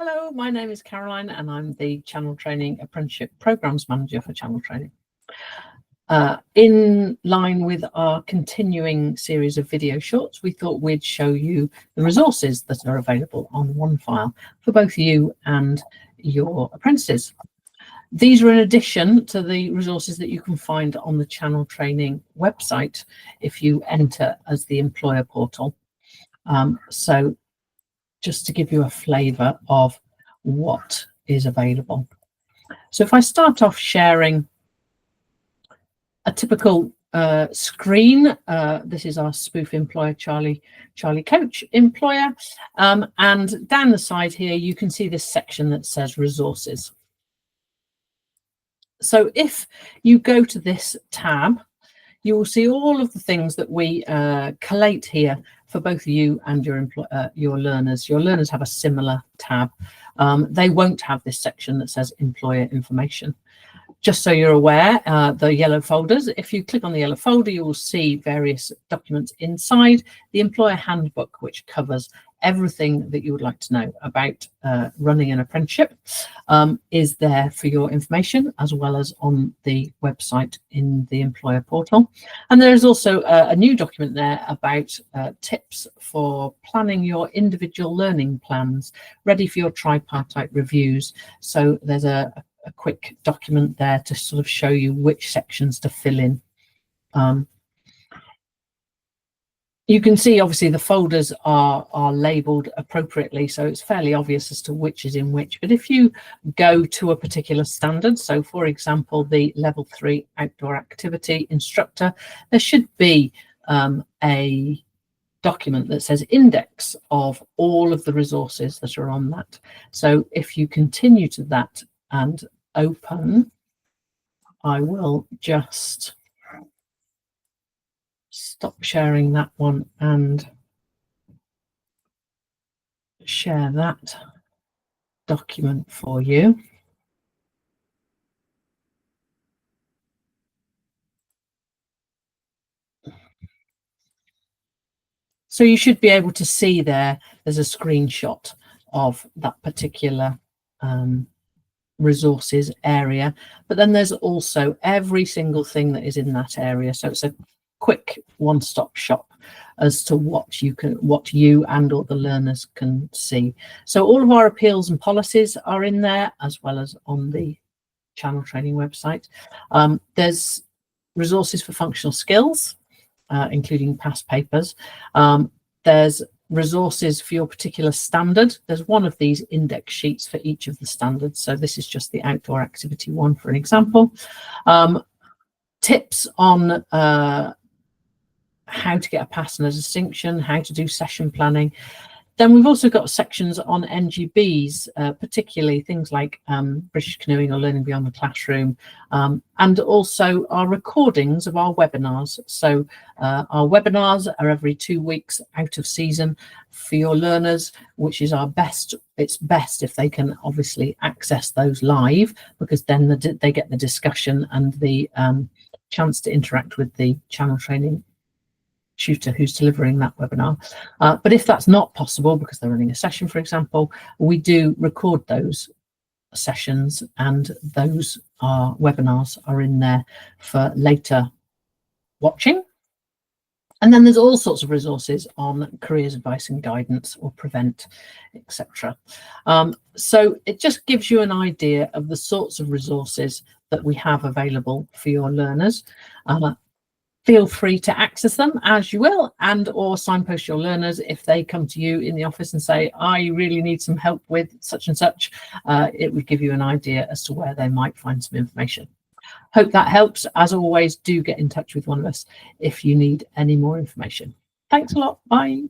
Hello, my name is Caroline and I'm the Channel Training Apprenticeship Programs Manager for Channel Training. In line with our continuing series of video shorts, we thought we'd show you the resources that are available on OneFile for both you and your apprentices. These are in addition to the resources that you can find on the Channel Training website if you enter as the employer portal. So just to give you a flavour of what is available. So if I start off sharing a typical screen, this is our spoof employer, Charlie Coach employer, and down the side here you can see this section that says resources. So if you go to this tab, you will see all of the things that we collate here for both you and your learners. Your learners have a similar tab. They won't have this section that says employer information. Just so you're aware, the yellow folders, if you click on the yellow folder, you will see various documents inside. The employer handbook, which covers everything that you would like to know about running an apprenticeship, is there for your information, as well as on the website in the employer portal. And there is also a new document there about tips for planning your individual learning plans, ready for your tripartite reviews. So there's a quick document there to sort of show you which sections to fill in. You can see obviously the folders are labelled appropriately, so it's fairly obvious as to which is in which. But if you go to a particular standard, so for example the level 3 outdoor activity instructor, there should be a document that says index of all of the resources that are on that. So if you continue to that and open, I will just stop sharing that one and share that document for you. So you should be able to see there's a screenshot of that particular resources area, but then there's also every single thing that is in that area. So it's a quick one-stop shop as to what you and or the learners can see. So all of our appeals and policies are in there, as well as on the Channel Training website. There's resources for functional skills, including past papers. There's resources for your particular standard. There's one of these index sheets for each of the standards. So this is just the outdoor activity one, for an example. Tips on how to get a pass and a distinction, how to do session planning. Then we've also got sections on NGBs, particularly things like British Canoeing or Learning Beyond the Classroom, and also our recordings of our webinars. So our webinars are every 2 weeks out of season for your learners, which is our best. It's best if they can obviously access those live, because then they get the discussion and the chance to interact with the Channel Training tutor who's delivering that webinar. But if that's not possible because they're running a session, for example, we do record those sessions, and those webinars are in there for later watching. And then there's all sorts of resources on careers advice and guidance, or prevent, etc. So it just gives you an idea of the sorts of resources that we have available for your learners. Feel free to access them as you will, and or signpost your learners if they come to you in the office and say, I really need some help with such and such. It would give you an idea as to where they might find some information. Hope that helps. As always, do get in touch with one of us if you need any more information. Thanks a lot. Bye.